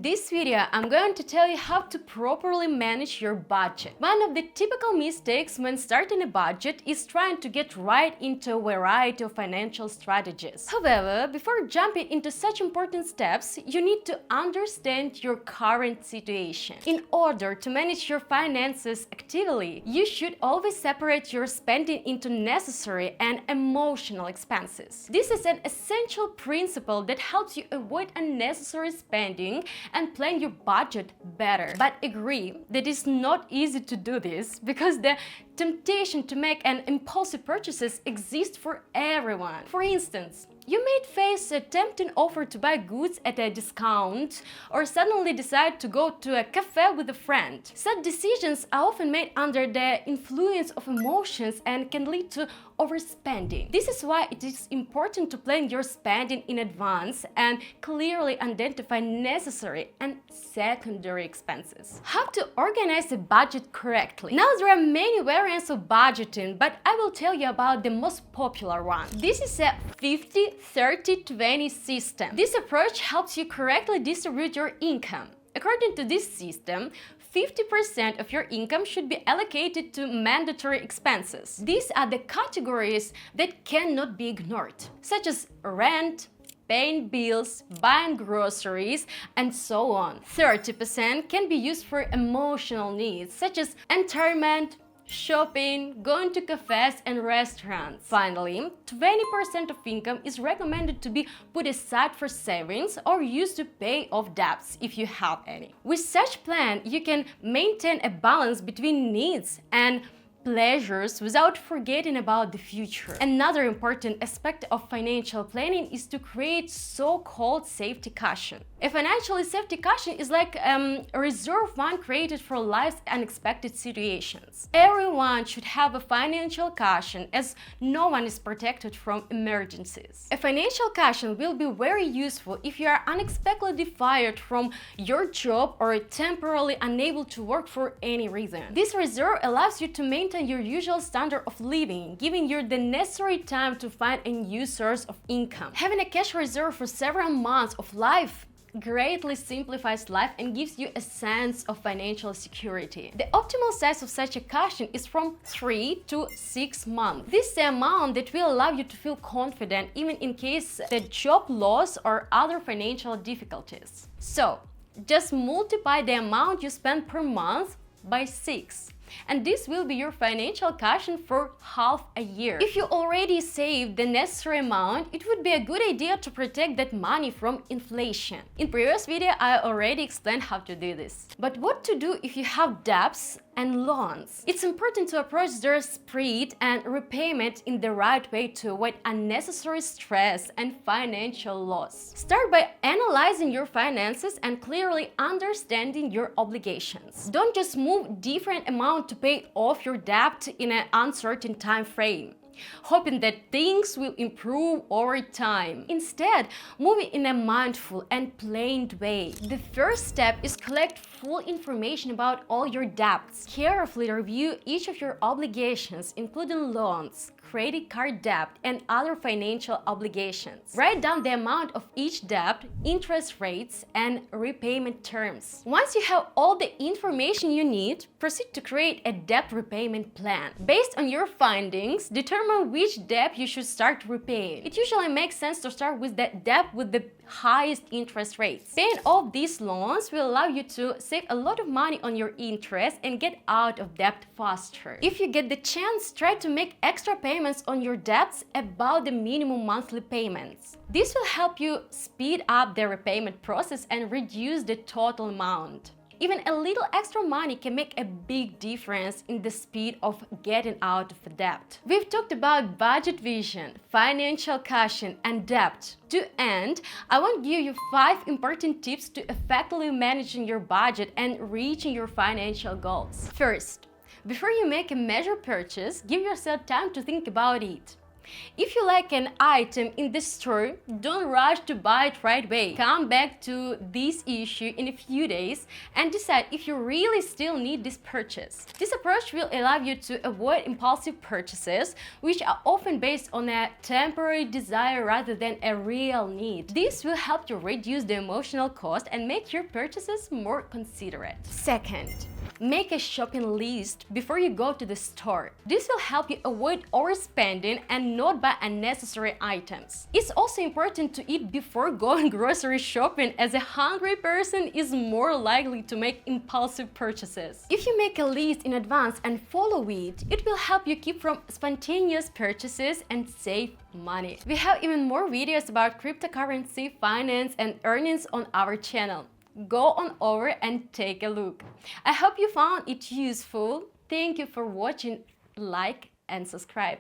this video, I'm going to tell you how to properly manage your budget. One of the typical mistakes when starting a budget is trying to get right into a variety of financial strategies. However, before jumping into such important steps, you need to understand your current situation. In order to manage your finances actively, you should always separate your spending into necessary and emotional expenses. This is an essential principle that helps you avoid unnecessary spending and plan your budget better. But agree that it's not easy to do this because the temptation to make an impulsive purchases exists for everyone. For instance, you may face a tempting offer to buy goods at a discount or suddenly decide to go to a cafe with a friend. Such decisions are often made under the influence of emotions and can lead to overspending. This is why it is important to plan your spending in advance and clearly identify necessary and secondary expenses. How to organize a budget correctly? Now there are many variants of budgeting, but I will tell you about the most popular one. This is a 50-30-20 system. This approach helps you correctly distribute your income. According to this system, 50% of your income should be allocated to mandatory expenses. These are the categories that cannot be ignored, such as rent, paying bills, buying groceries, and so on. 30% can be used for emotional needs, such as entertainment, shopping, going to cafes and restaurants. Finally, 20% of income is recommended to be put aside for savings or used to pay off debts if you have any. With such plan, you can maintain a balance between needs and pleasures without forgetting about the future. Another important aspect of financial planning is to create so-called safety cushion. A financial safety cushion is like a reserve fund created for life's unexpected situations. Everyone should have a financial cushion as no one is protected from emergencies. A financial cushion will be very useful if you are unexpectedly fired from your job or temporarily unable to work for any reason. This reserve allows you to maintain your usual standard of living, giving you the necessary time to find a new source of income. Having a cash reserve for several months of life greatly simplifies life and gives you a sense of financial security. The optimal size of such a cushion is from 3 to 6 months. This is the amount that will allow you to feel confident even in case the job loss or other financial difficulties. So, just multiply the amount you spend per month by 6. And this will be your financial cushion for half a year. If you already saved the necessary amount, it would be a good idea to protect that money from inflation. In previous video, I already explained how to do this. But what to do if you have debts and loans? It's important to approach their spread and repayment in the right way to avoid unnecessary stress and financial loss. Start by analyzing your finances and clearly understanding your obligations. Don't just move different amounts to pay off your debt in an uncertain time frame, hoping that things will improve over time. Instead, move it in a mindful and planned way. The first step is collect full information about all your debts. Carefully review each of your obligations, including loans, credit card debt, and other financial obligations. Write down the amount of each debt, interest rates, and repayment terms. Once you have all the information you need, proceed to create a debt repayment plan. Based on your findings, determine which debt you should start repaying. It usually makes sense to start with the debt with the highest interest rates. Paying off these loans will allow you to save a lot of money on your interest and get out of debt faster. If you get the chance, try to make extra payments on your debts above the minimum monthly payments. This will help you speed up the repayment process and reduce the total amount. Even a little extra money can make a big difference in the speed of getting out of debt. We've talked about budget vision, financial cushion, and debt. To end, I want to give you 5 important tips to effectively managing your budget and reaching your financial goals. First, before you make a major purchase, give yourself time to think about it. If you like an item in the store, don't rush to buy it right away. Come back to this issue in a few days and decide if you really still need this purchase. This approach will allow you to avoid impulsive purchases, which are often based on a temporary desire rather than a real need. This will help you reduce the emotional cost and make your purchases more considerate. Second, make a shopping list before you go to the store. This will help you avoid overspending and not buy unnecessary items. It's also important to eat before going grocery shopping, as a hungry person is more likely to make impulsive purchases. If you make a list in advance and follow it, it will help you keep from spontaneous purchases and save money. We have even more videos about cryptocurrency, finance, and earnings on our channel. Go on over and take a look. I hope you found it useful. Thank you for watching. Like and subscribe.